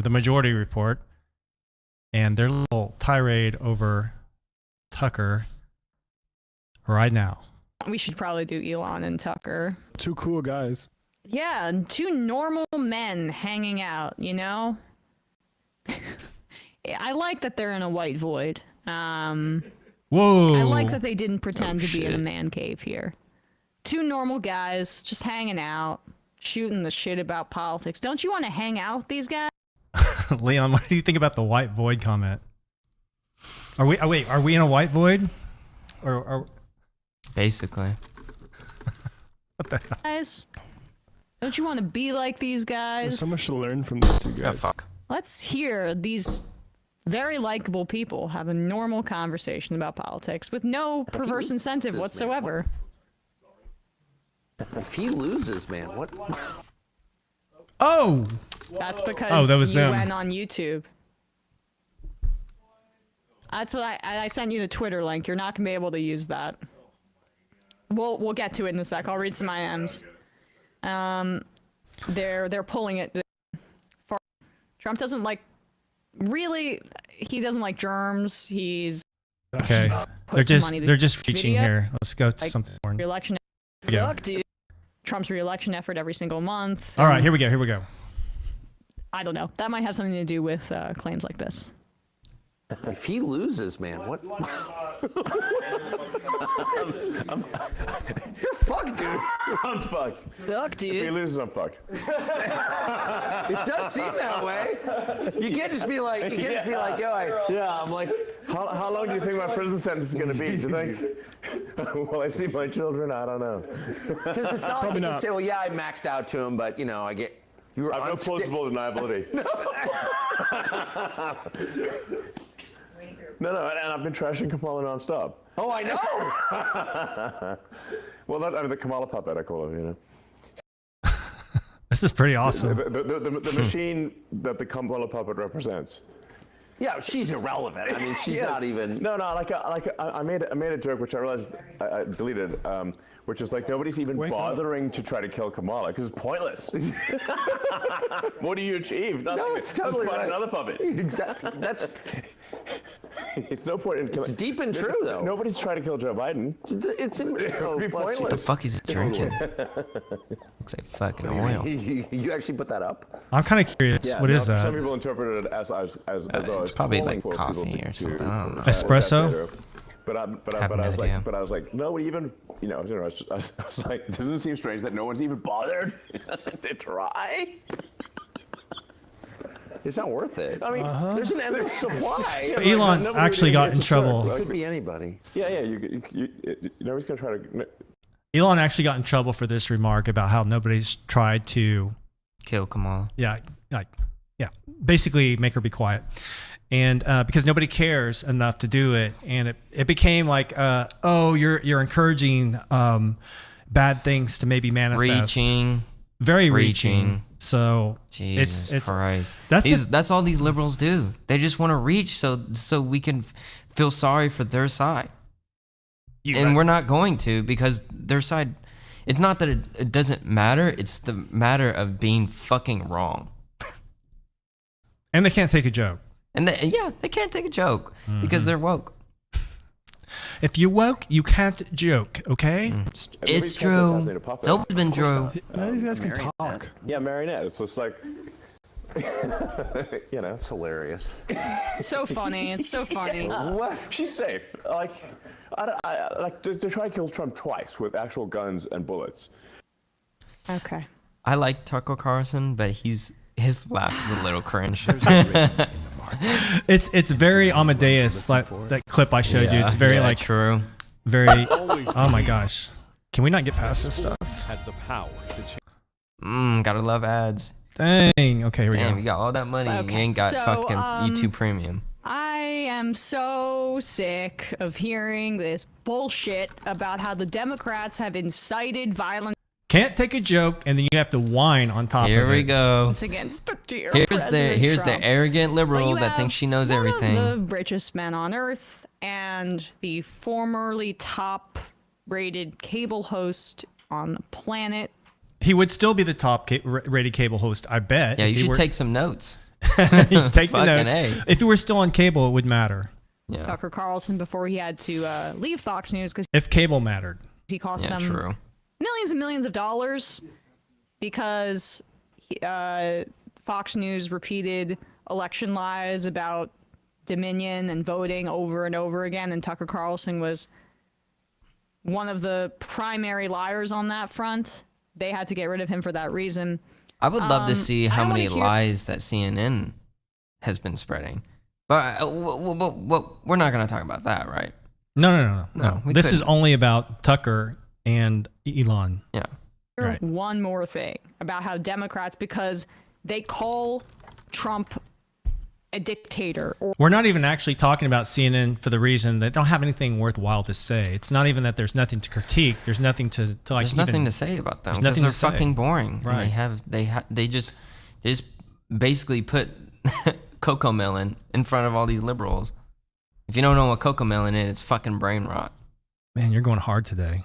the Majority Report and their little tirade over Tucker right now. We should probably do Elon and Tucker. Two cool guys. Yeah, two normal men hanging out, you know? I like that they're in a white void. Whoa. I like that they didn't pretend to be in a man cave here. Two normal guys just hanging out, shooting the shit about politics. Don't you want to hang out with these guys? Leon, what do you think about the white void comment? Are we? Oh, wait, are we in a white void? Or basically. What the hell? Guys, don't you want to be like these guys? There's so much to learn from these two guys. Oh, fuck. Let's hear these very likable people have a normal conversation about politics with no perverse incentive whatsoever. If he loses, man, what? Oh! That's because that was you them. went on YouTube. That's what I sent you the Twitter link. You're not gonna be able to use that. We'll get to it in a sec. I'll read some IMs. They're pulling it. Trump doesn't like. Really, he doesn't like germs. He's Okay. They're just reaching video. here. Let's go to Like, something more. re-election. Yeah. Look, dude. Trump's re-election effort every single month. All right, here we go. Here we go. I don't know. That might have something to do with claims like this. If he loses, man, what? You're fucked, dude. I'm fucked. Look, If he dude. loses, I'm fucked. It does seem that way. You can't just be like, yo, Yeah, I'm like, how long do you think my prison sentence is gonna be? Do you think? Will I see my children? I don't know. because it's not like you can say, well, yeah, I maxed out to him, but you know, I get. You were I've no plausible deniability. No, and I've been trashing Kamala nonstop. Oh, I know. Well, I mean, the Kamala puppet, I call her, you know. This is pretty awesome. The machine that the Kamala puppet represents. Yeah, she's irrelevant. I mean, she's not even. No, I made a joke which I realized I deleted, which is like nobody's even bothering to try to kill Kamala because it's pointless. What do you achieve? Nothing. No, it's totally Just find right. another puppet. Exactly. That's. It's no point in killing. It's deep and true, though. Nobody's trying to kill Joe Biden. It's It would be What the pointless. fuck is he drinking? Looks like fucking oil. You actually put that up? I'm kind of curious. Yeah, What is now, that? Some people interpret it as though I It's was probably calling like for coffee people or to- something. I don't know. Espresso? But Have I no was idea. like, nobody even, I was like, doesn't it seem strange that no one's even bothered to try? It's not worth it. I mean, There's an endless supply. So like, Elon nobody actually really got gets in absurd. trouble. It could be anybody. Yeah, nobody's gonna try to. Elon actually got in trouble for this remark about how nobody's tried to, Kill Kamala. basically make her be quiet. And because nobody cares enough to do it. And it became like, oh, you're encouraging bad things to maybe manifest. Very reaching. So Jesus it's Christ. that's That's all these liberals do. They just want to reach so we can feel sorry for their side. And we're not going to, because their side, it's not that it doesn't matter, it's the matter of being fucking wrong. And they can't take a joke. And they can't take a joke because they're woke. If you woke, you can't joke, okay? It's true. It's always been true. None of these guys can talk. Yeah, marionette. It's just like, It's hilarious. So funny. It's so funny. What? She's safe. Like, I like to try to kill Trump twice with actual guns and bullets. Okay. I like Tucker Carlson, but his laugh is a little cringe. It's very Amadeus, like that clip I showed you. It's very like true. very. Oh my gosh, can we not get past this stuff? Has the power to change. Gotta love ads. Dang. Okay, here we Damn, go. you got all that money. You Okay, ain't got so, fucking YouTube Premium. I am so sick of hearing this bullshit about how the Democrats have incited violence Can't take a joke and then you have to whine on top Here of we it. go. against the dear Here's President the Trump. arrogant Well, liberal you that thinks have she knows one everything. of the richest men on earth and the formerly top-rated cable host on the planet. He would still be the top rated cable host, I bet. Yeah, if you he should were- take some notes. Take the Fucking notes. A. If you were still on cable, it would matter. Yeah. Tucker Carlson before he had to leave Fox News because If cable mattered. he cost Yeah, them true. millions and millions of dollars because Fox News repeated election lies about Dominion and voting over and over again, and Tucker Carlson was one of the primary liars on that front. They had to get rid of him for that reason. I would love to see how I many wanna hear- lies that CNN has been spreading. But we're not going to talk about that, right? No. This is couldn't. only about Tucker and Elon. Yeah. Right. One more thing about how Democrats, because they call Trump a dictator, or We're not even actually talking about CNN for the reason that they don't have anything worthwhile to say. It's not even that there's nothing to critique. There's nothing to like. There's nothing to say about them there's because nothing they're to say. fucking boring. And Right. they just basically put cocoa melon in front of all these liberals. If you don't know what cocoa melon is, it's fucking brain rot. Man, you're going hard today.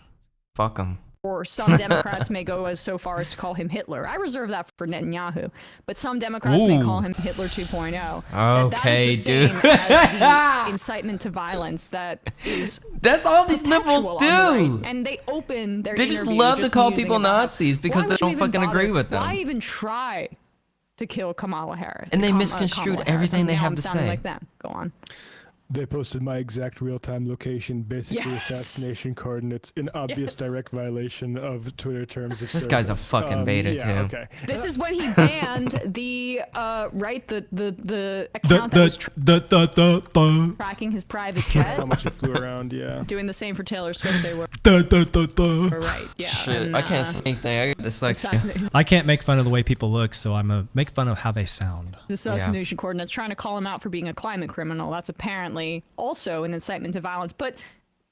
Fuck them. some Democrats may go as so far as to call him Hitler. I reserve that for Netanyahu, but some Democrats may call him Hitler 2.0. Okay, that is the dude. same as the incitement to violence that is. That's all these liberals perpetual on the do. right. And they open their They just interview love to call musing people about, Nazis because why they would you don't even fucking bother- agree with them. Why even try to kill Kamala Harris? And they Kamala misconstrued Harris. everything they Now have I'm to sounding say. Like them. Go on. They posted my exact real-time location, basically Yes. assassination coordinates, in obvious direct violation of Twitter terms of This guy's a service. fucking beta, yeah, too. Okay. This is when he banned the account that was tracking his private How jet. much it flew around, yeah. Doing the same for Taylor Swift. They were right. Yeah. Shit, and, I can't say anything. I got dyslexia. assassination, I can't make fun of the way people look, so I'm gonna make fun of how they sound. assassination coordinates trying to call him out for being a climate criminal. That's apparently also an incitement to violence, but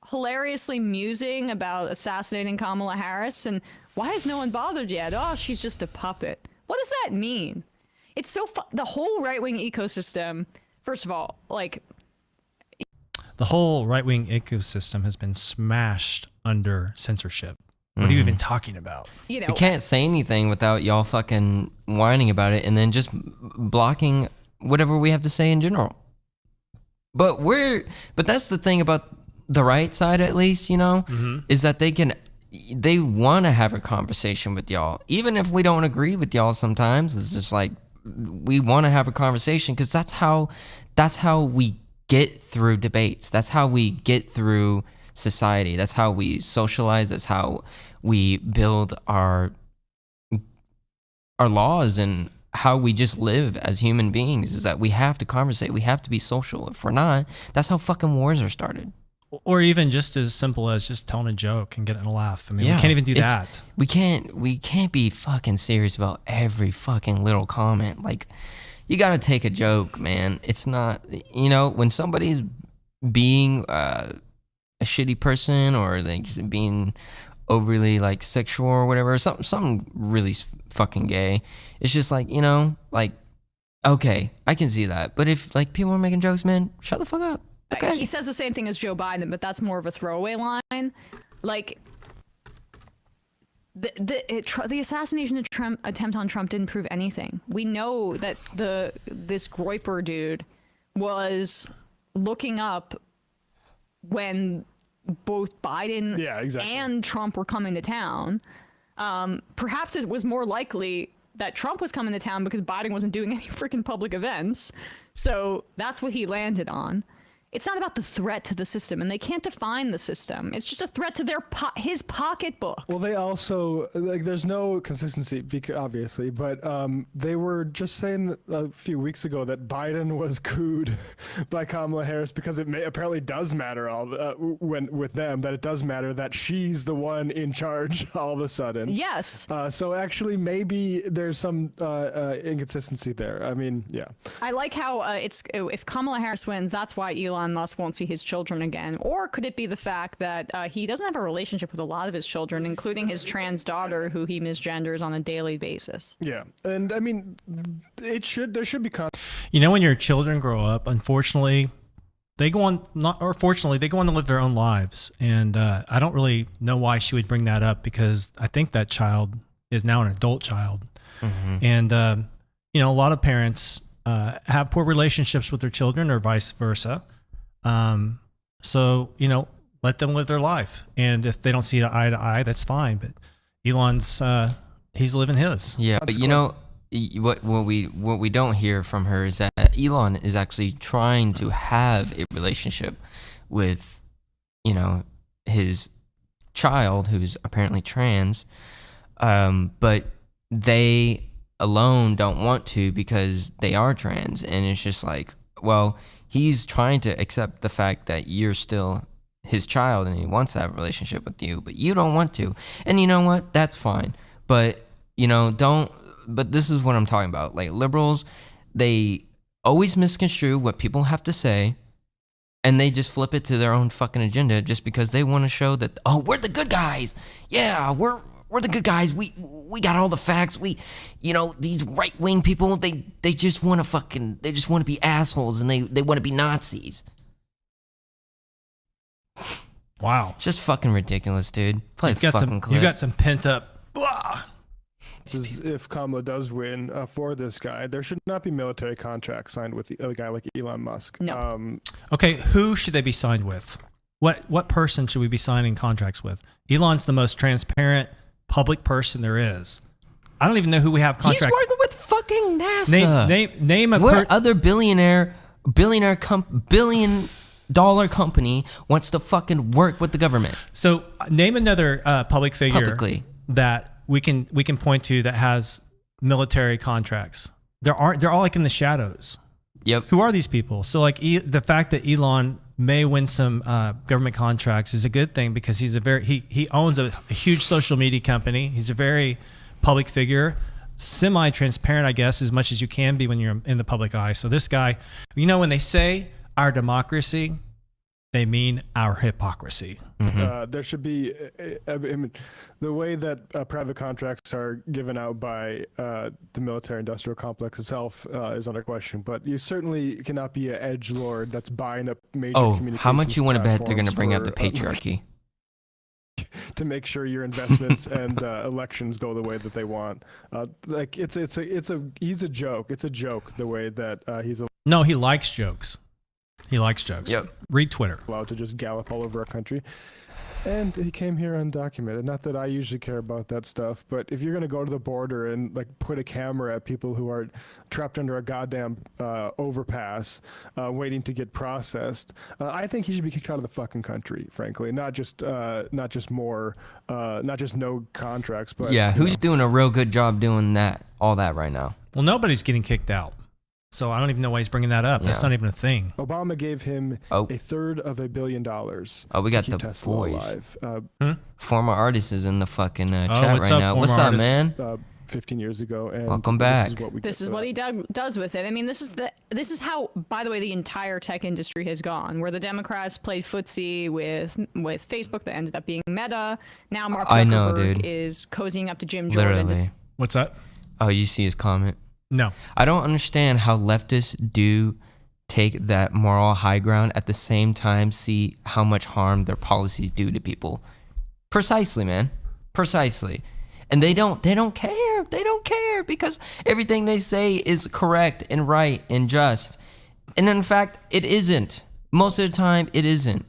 hilariously musing about assassinating Kamala Harris. And why has no one bothered yet? Oh, she's just a puppet. What does that mean? It's so the whole right-wing ecosystem. First of all, like The whole right-wing ecosystem has been smashed under censorship. What are you even talking about? you know, We can't say anything without y'all fucking whining about it and then just blocking whatever we have to say in general. But that's the thing about the right side, at least, you know, is that they want to have a conversation with y'all. Even if we don't agree with y'all sometimes, it's just like, we want to have a conversation because that's how we get through debates. That's how we get through society. That's how we socialize. That's how we build our laws and how we just live as human beings, is that we have to conversate. We have to be social. If we're not, that's how fucking wars are started. Or even just as simple as just telling a joke and getting a laugh. I mean, Yeah, we can't even do it's- that. We can't be fucking serious about every fucking little comment. Like, you gotta take a joke, man. It's not, you know, when somebody's being a shitty person or like being overly like sexual or whatever, something really fucking gay. It's just like, you know, like, okay, I can see that. But if like people are making jokes, man, shut the fuck up. Okay. he says the same thing as Joe Biden, but that's more of a throwaway line. Like the assassination attempt on Trump didn't prove anything. We know that this Groyper dude was looking up when both Biden and Trump were coming to town. Perhaps it was more likely that Trump was coming to town because Biden wasn't doing any freaking public events. So that's what he landed on. It's not about the threat to the system, and they can't define the system. It's just a threat to his pocketbook. Well, they also, like, there's no consistency, obviously, but they were just saying a few weeks ago that Biden was cooed by Kamala Harris because it apparently does matter when with them, that it does matter that she's the one in charge all of a sudden. Yes. So actually, maybe there's some inconsistency there. I mean, yeah. I like how if Kamala Harris wins, that's why Elon Musk won't see his children again. Or could it be the fact that he doesn't have a relationship with a lot of his children, including his trans daughter, who he misgenders on a daily basis? Yeah, and I mean, there should be You know, when your children grow up, unfortunately, they go on, fortunately, they go on to live their own lives. And I don't really know why she would bring that up, because I think that child is now an adult child. And, you know, a lot of parents have poor relationships with their children or vice versa. So, let them live their life. And if they don't see eye to eye, that's fine. But Elon's, he's living his. Yeah, but what we don't hear from her is that Elon is actually trying to have a relationship with, his child who's apparently trans, but they alone don't want to because they are trans, and it's just like, well, he's trying to accept the fact that you're still his child and he wants to have a relationship with you, but you don't want to. And you know what? That's fine. But, but this is what I'm talking about. Like, liberals, they always misconstrue what people have to say, and they just flip it to their own fucking agenda just because they want to show that, oh, we're the good guys. Yeah, we're the good guys. We got all the facts. These right-wing people, they just want to be assholes, and they want to be Nazis. Wow. Just fucking ridiculous, dude. Play the fucking clip. You've got some pent-up... If Kamala does win for this guy, there should not be military contracts signed with a guy like Elon Musk. No. Okay, who should they be signed with? What person should we be signing contracts with? Elon's the most transparent public person there is. I don't even know who we have contracts. He's working with fucking NASA. Name a what other billion dollar company wants to fucking work with the government? So name another public figure publicly that we can point to that has military contracts. They're all like in the shadows. Yep. Who are these people? So like the fact that Elon may win some government contracts is a good thing because he's he owns a huge social media company. He's a very public figure, semi-transparent, I guess, as much as you can be when you're in the public eye. So this guy, when they say our democracy, they mean our hypocrisy. Mm-hmm. There should be, the way that private contracts are given out by the military-industrial complex itself is under question. But you certainly cannot be an edgelord that's buying up major communications. How much you want to bet they're going to bring up the patriarchy? To make sure your investments and elections go the way that they want. He's a joke. It's a joke the way that he's No, he likes jokes. He likes jokes. Yep. Read Twitter. allowed to just gallop all over our country. And he came here undocumented. Not that I usually care about that stuff, but if you're going to go to the border and put a camera at people who are trapped under a goddamn overpass waiting to get processed, I think he should be kicked out of the fucking country, frankly. Not just no contracts, but yeah, who's doing a real good job doing all that right now? Well, nobody's getting kicked out. So I don't even know why he's bringing that up. That's not even a thing. Obama gave him $300 million. Oh, we got the Tesla boys. alive. Former artist is in the fucking chat what's right up, now. What's up, artist? man? 15 years ago. And Welcome back. This is what he does with it. I mean, this is how, by the way, the entire tech industry has gone, where the Democrats played footsie with Facebook that ended up being Meta. Now Mark Zuckerberg is cozying up to Jim Jordan. Literally. What's that? Oh, you see his comment? No. I don't understand how leftists do take that moral high ground at the same time see how much harm their policies do to people. Precisely, man. Precisely. And they don't care. They don't care because everything they say is correct and right and just. And in fact, it isn't. Most of the time, it isn't.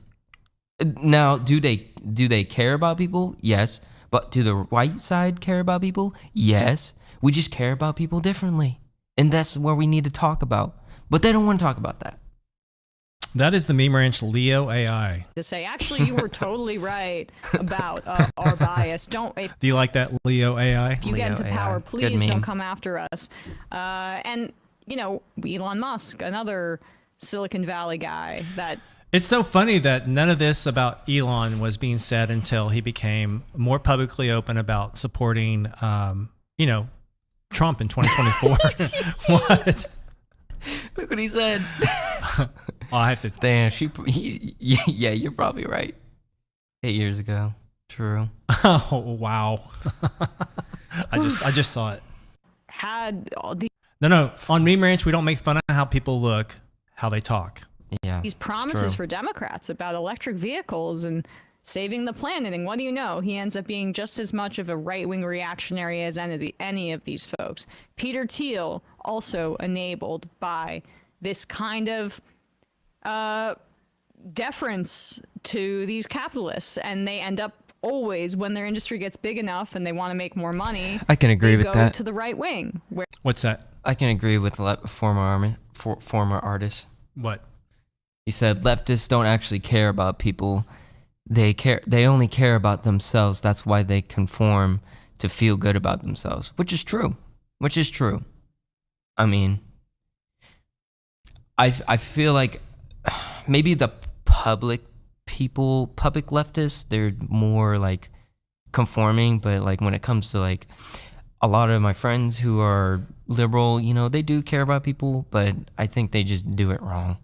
Now, do they care about people? Yes. But do the white side care about people? Yes. We just care about people differently. And that's where we need to talk about. But they don't want to talk about that. That is the Meme Ranch Leo AI. To say, actually, you were totally right about our bias. Do you like that Leo AI? If you get into power, Good please meme. don't come after us. And, Elon Musk, another Silicon Valley guy that... It's so funny that none of this about Elon was being said until he became more publicly open about supporting, Trump in 2024. What? Look what he said. I have to. Damn, yeah, you're probably right. 8 years ago. True. Oh, wow. I just saw it. Had all these No. On Meme Ranch, we don't make fun of how people look, how they talk. Yeah. promises for Democrats about electric vehicles and saving the planet, and what do you know? He ends up being just as much of a right-wing reactionary as any of these folks. Peter Thiel, also enabled by this kind of deference to these capitalists, and they end up always, when their industry gets big enough and they want to make more money, I can agree they with go that. to the right wing. What's that? I can agree with former artists. What? He said leftists don't actually care about people. They only care about themselves. That's why they conform to feel good about themselves, which is true. I mean, I feel like maybe the public leftists, they're more like conforming, but like when it comes to like a lot of my friends who are liberal, you know, they do care about people, but I think they just do it wrong.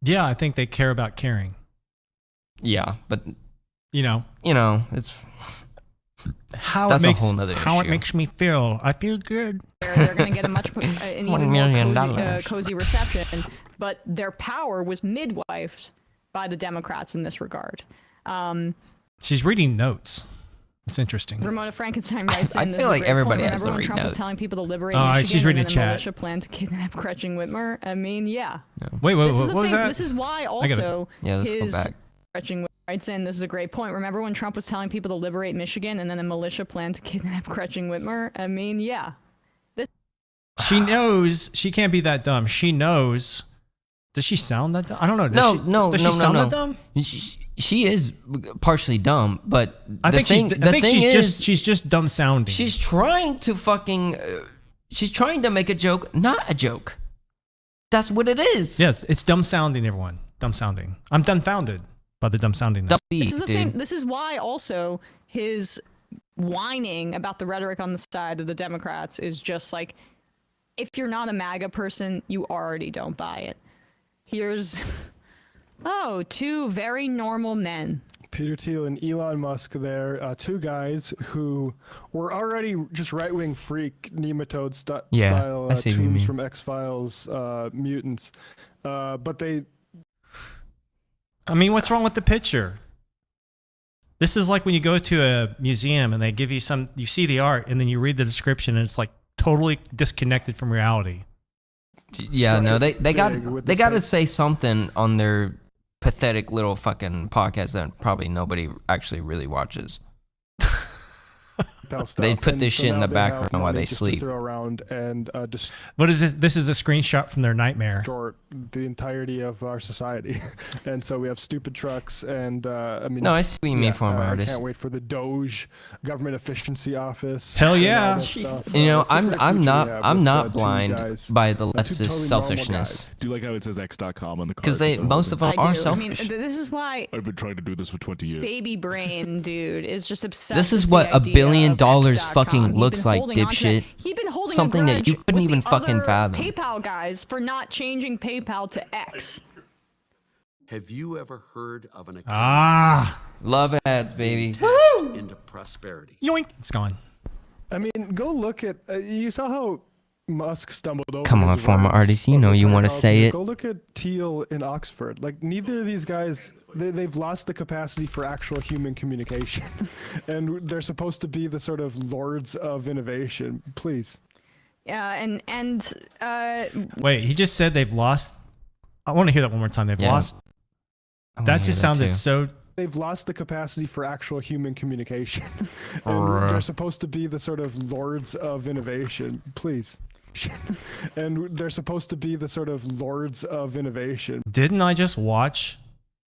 Yeah, I think they care about caring. Yeah, but You know it's how that's it makes a whole nother how issue. it makes me feel. I feel good. They're going to get an even more cozy reception, but their power was midwifed by the Democrats in this regard. She's reading notes. It's interesting. Ramona Frankenstein writes in, I this feel is a like great everybody point, has to remember when read Trump was notes. telling people to liberate Oh, Michigan, she's reading and then chat. the militia planned to kidnap Gretchen Whitmer? I mean, yeah. Wait, This is what the was same- that? This is why gotta- also Yeah, let's go his back. Gretchen Whitmer writes in, this is a great point. Remember when Trump was telling people to liberate Michigan and then the militia planned to kidnap Gretchen Whitmer? I mean, yeah. She knows she can't be that dumb. She knows. Does she sound that dumb? I don't know. Does she sound that dumb? She is partially dumb, but I think she's just dumb sounding. she's trying to fucking she's trying to make a joke, not a joke. That's what it is. Yes, it's dumb sounding, everyone. Dumb sounding. I'm dumbfounded by the dumb sounding. Dumb This is speak, the dude. same. This is why also his whining about the rhetoric on the side of the Democrats is just like, if you're not a MAGA person, you already don't buy it. Here's, two very normal men. Peter Thiel and Elon Musk there, two guys who were already just right-wing freak nematode style I see what you tombs mean. from X-Files mutants. But they... I mean, what's wrong with the picture? This is like when you go to a museum and they give you you see the art and then you read the description and it's like totally disconnected from reality. Yeah, no, they got with they this got to thing. say something on their pathetic little fucking podcast that probably nobody actually really watches. They put this shit in the background while they sleep. Throw around and What is this? This is a screenshot from their nightmare. distort the entirety of our society. And so we have stupid trucks and I mean... No, I see what you mean, former I artist. can't wait for the Doge Government Efficiency Office. Hell and yeah. all that Jesus. stuff. You know, It's a great I'm future we not have I'm with, not two blind guys. by the Two leftist totally normal selfishness Do you like how it says X.com on the card? because most of them I are do. I mean, selfish. this is why I've been trying to do this for 20 years. baby brain dude is just obsessed. This is with what the $1 billion idea of X.com. fucking He'd been looks like, holding on to dipshit. that. He'd been holding Something a that you grudge couldn't with even the fucking other fathom. PayPal guys for not changing PayPal to X. Have you ever heard of an Ah, Love ads, baby. economy into prosperity? yoink! It's gone. I mean, go look at... you saw how Musk stumbled over Come on, his former words artist, you over know you wanna Carlson. say it. Go look at Thiel in Oxford. Like, neither of these guys, they've lost the capacity for actual human communication. And they're supposed to be the sort of lords of innovation. Please. And Wait, he just said they've lost. I want to hear that one more time. They've Yeah. lost. I wanna That hear just sounded too. so. They've lost the capacity for actual human communication. Bruh. And they're supposed to be the sort of lords of innovation. Please. And they're supposed to be the sort of lords of innovation. Didn't I just watch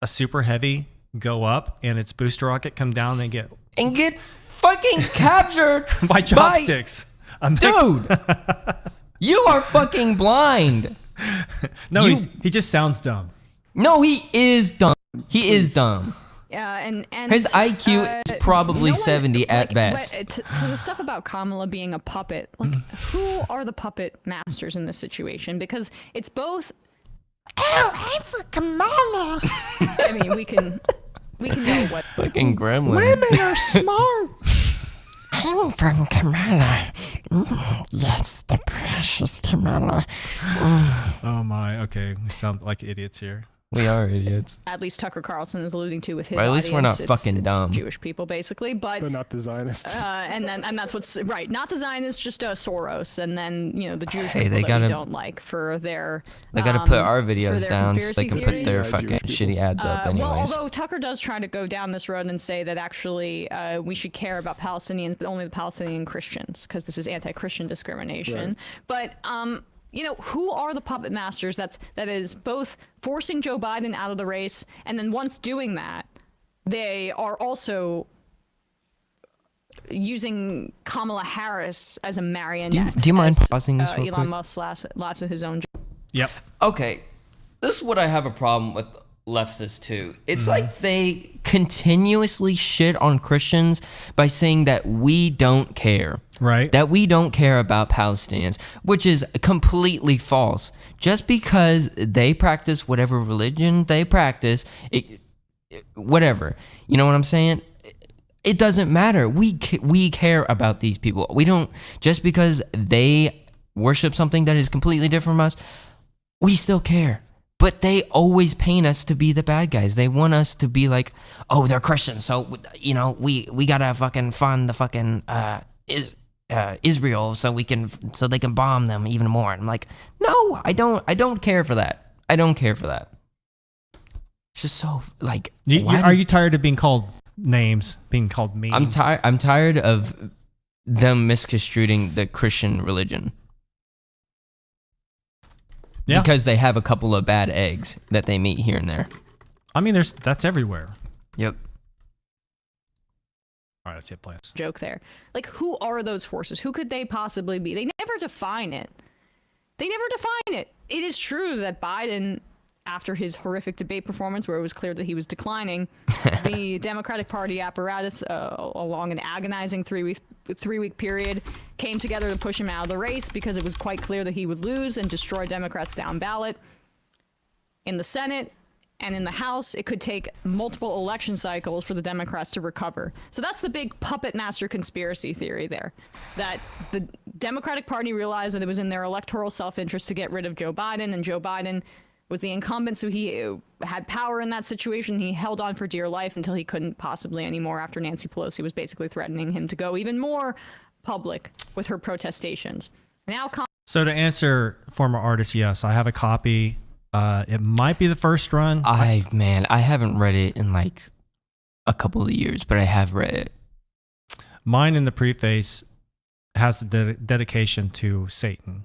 a super heavy go up and its booster rocket come down and get And get fucking captured by chopsticks? Dude, you are fucking blind. No, you- he just sounds dumb. No, he is dumb. He is dumb. and His IQ is probably 70 at best. To the stuff about Kamala being a puppet, like who are the puppet masters in this situation? Because it's both. Oh, I'm for Kamala. I mean, we can know what. Fucking gremlin. are smart. I'm from Kamala. Yes, the precious Kamala. Oh my. Okay, we sound like idiots here. We are idiots. At least Tucker Carlson is alluding to with his Well, at least we're not audience. fucking It's dumb. Jewish people, basically, but not the Zionists. and that's what's right. Not the Zionists, just Soros, and then the Jewish Hey, people they that gotta- we don't like for their. They got to put our for videos their down so they conspiracy can theory. put their fucking shitty ads up anyways. Well, although Tucker does try to go down this road and say that actually we should care about Palestinians, but only the Palestinian Christians, because this is anti-Christian discrimination. Right. But who are the puppet masters that is both forcing Joe Biden out of the race, and then once doing that, they are also using Kamala Harris as a marionette. Do you mind as, pausing this real quick? Elon Musk lots of his own. Yep. Okay, this is what I have a problem with leftists too. It's like they continuously shit on Christians by saying that we don't care. Right. That we don't care about Palestinians, which is completely false. Just because they practice whatever religion they practice, whatever. You know what I'm saying? It doesn't matter. We care about these people. We don't, just because they worship something that is completely different from us, we still care. But they always paint us to be the bad guys. They want us to be like, oh, they're Christians, so we gotta fucking fund the fucking Israel so they can bomb them even more. And I'm like, no, I don't care for that. I don't care for that. It's just so like. Are you tired of being called names, being called mean? I'm tired of them misconstruing the Christian religion. Yeah. Because they have a couple of bad eggs that they meet here and there. I mean, that's everywhere. Yep. All right, let's hit plans. Joke there. Like, who are those forces? Who could they possibly be? They never define it. It is true that Biden, after his horrific debate performance where it was clear that he was declining, the Democratic Party apparatus, along an agonizing three-week period, came together to push him out of the race because it was quite clear that he would lose and destroy Democrats down ballot. In the Senate and in the House, it could take multiple election cycles for the Democrats to recover. So that's the big puppet master conspiracy theory there, that the Democratic Party realized that it was in their electoral self-interest to get rid of Joe Biden, and Joe Biden was the incumbent, so he had power in that situation. He held on for dear life until he couldn't possibly anymore after Nancy Pelosi was basically threatening him to go even more public with her protestations. Now, so to answer former artist, yes, I have a copy. It might be the first run. I haven't read it in like a couple of years, but I have read it. Mine in the preface has the dedication to Satan.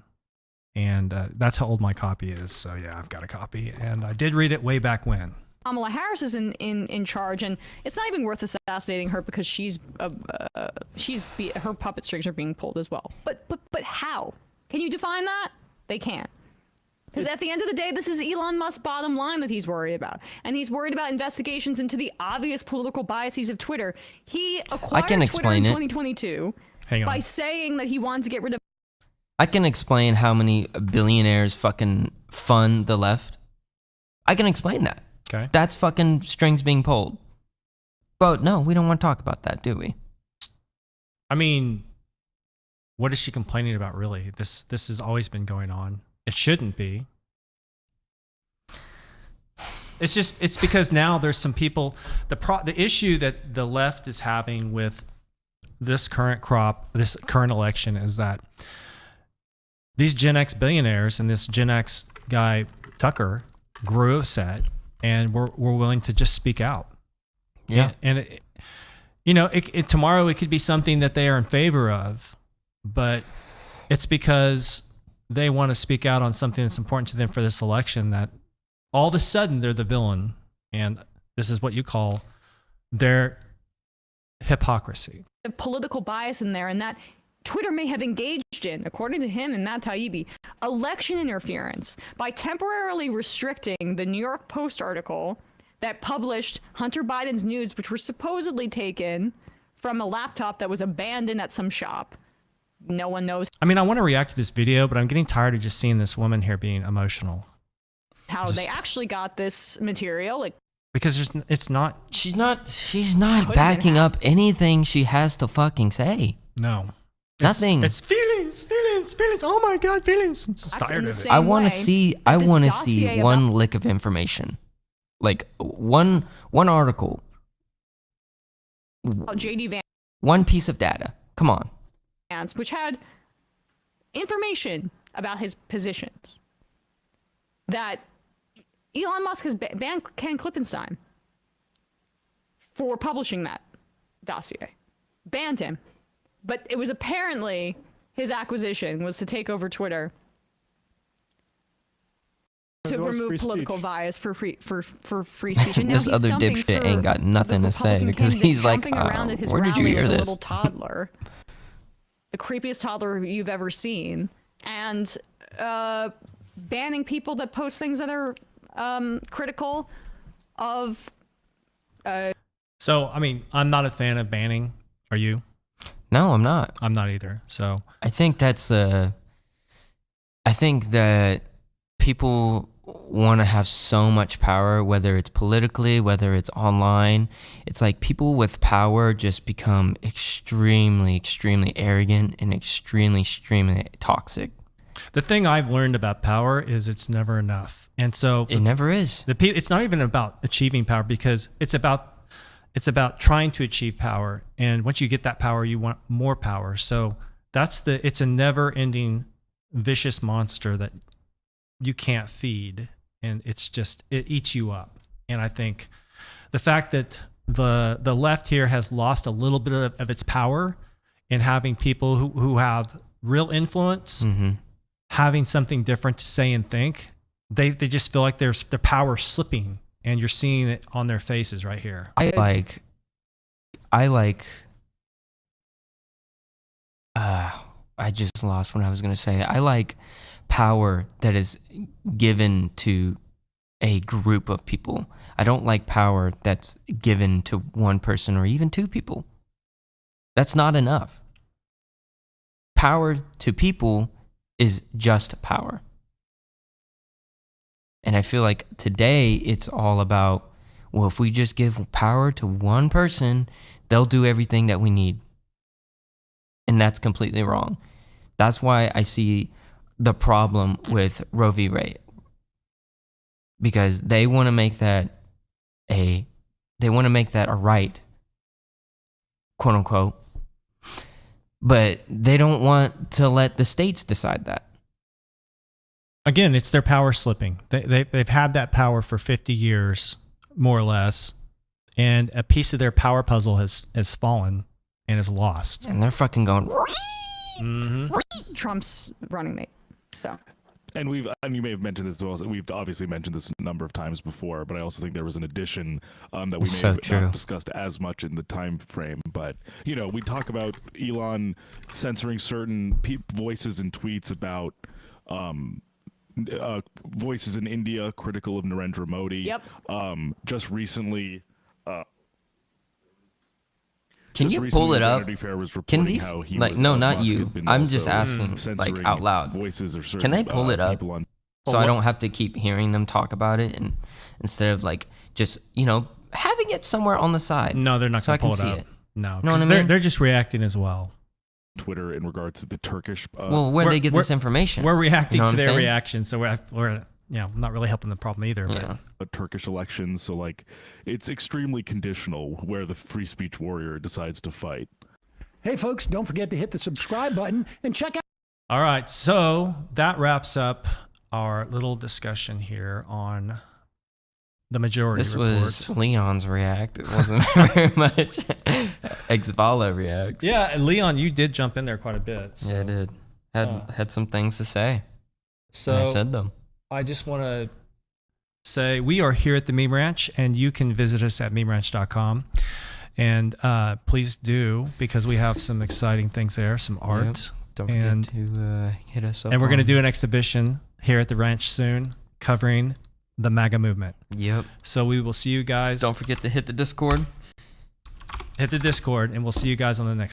And that's how old my copy is. So yeah, I've got a copy, and I did read it way back when. Kamala Harris is in charge, and it's not even worth assassinating her because her puppet strings are being pulled as well. But how? Can you define that? They can't. Because at the end of the day, this is Elon Musk's bottom line that he's worried about. And he's worried about investigations into the obvious political biases of Twitter. He acquired Twitter in 2022 by saying that he wanted to get rid of. I can explain how many billionaires fucking fund the left. I can explain that. Okay. That's fucking strings being pulled. But no, we don't want to talk about that, do we? I mean, what is she complaining about, really? This has always been going on. It shouldn't be. It's because now there's some people. The issue that the left is having with this current election is that these Gen X billionaires and this Gen X guy, Tucker, grew upset and were willing to just speak out. Yeah. And tomorrow it could be something that they are in favor of, but it's because they want to speak out on something that's important to them for this election that all of a sudden they're the villain. And this is what you call their hypocrisy. The political bias in there, and that Twitter may have engaged in, according to him and Matt Taibbi, election interference by temporarily restricting the New York Post article that published Hunter Biden's news, which were supposedly taken from a laptop that was abandoned at some shop. No one knows. I mean, I want to react to this video, but I'm getting tired of just seeing this woman here being emotional. How they actually got this material. Because she's not backing up anything she has to fucking say. No. Nothing. It's feelings. Oh my God, feelings. I'm just tired of it. I want to see one lick of information. Like one article, JD one piece of data. Come on. Vance, which had information about his positions, that Elon Musk has banned Ken Klippenstein for publishing that dossier. Banned him. But it was apparently his acquisition was to take over Twitter to remove political bias for free speech. And now This he's other stumping dipshit for ain't got nothing the to say Republican because candidate, he's like, jumping around at his where did you rally hear like a this? little toddler, the creepiest toddler you've ever seen, and banning people that post things that are critical of. So, I mean, I'm not a fan of banning. Are you? No, I'm not. I'm not either. So I think I think that people want to have so much power, whether it's politically, whether it's online. It's like people with power just become extremely, extremely arrogant and extremely, extremely toxic. the thing I've learned about power is it's never enough. And so it never is. It's not even about achieving power, because it's about trying to achieve power. And once you get that power, you want more power. So it's a never ending vicious monster that you can't feed. And it eats you up. And I think the fact that the left here has lost a little bit of its power in having people who have real influence, having something different to say and think, they just feel like their power slipping. And you're seeing it on their faces right here. I just lost what I was going to say. I like power that is given to a group of people. I don't like power that's given to one person or even two people. That's not enough. Power to people is just power. And I feel like today it's all about, well, if we just give power to one person, they'll do everything that we need. And that's completely wrong. That's why I see the problem with Roe v. Wade. Because they want to make that a right, quote unquote. But they don't want to let the states decide that. Again, it's their power slipping. They've had that power for 50 years, more or less, and a piece of their power puzzle has fallen and is lost. And they're fucking going. Trump's running mate. So. And you may have mentioned this as well. We've obviously mentioned this a number of times before, but I also think there was an addition that we may have not discussed as much in the time frame. But we talk about Elon censoring certain voices and tweets about voices in India critical of Narendra Modi. Yep. Just recently. Can you pull it up? Can these, no, not you. I'm just asking, out loud. Can they pull it up so I don't have to keep hearing them talk about it, and instead of just having it somewhere on the side? No, they're not going to pull it up. No, they're just reacting as well. Twitter in regards to the Turkish. Where they get this information? We're reacting to their reaction, so we're not really helping the problem either. Yeah. But Turkish elections, so it's extremely conditional where the free speech warrior decides to fight. Hey folks, don't forget to hit the subscribe button and check out. All right, so that wraps up our little discussion here on the majority report. This was Leon's react. It wasn't very much Xvala reacts. Yeah, and Leon, you did jump in there quite a bit. So. Yeah, I did. Had some things to say. So I said them. I just want to say we are here at the Meme Ranch, and you can visit us at memeranch.com. And please do, because we have some exciting things there, some art. Yep. Don't forget to hit us up. And we're going to do an exhibition here at the ranch soon covering the MAGA movement. Yep. So we will see you guys. Don't forget to hit the Discord. Hit the Discord, and we'll see you guys on the next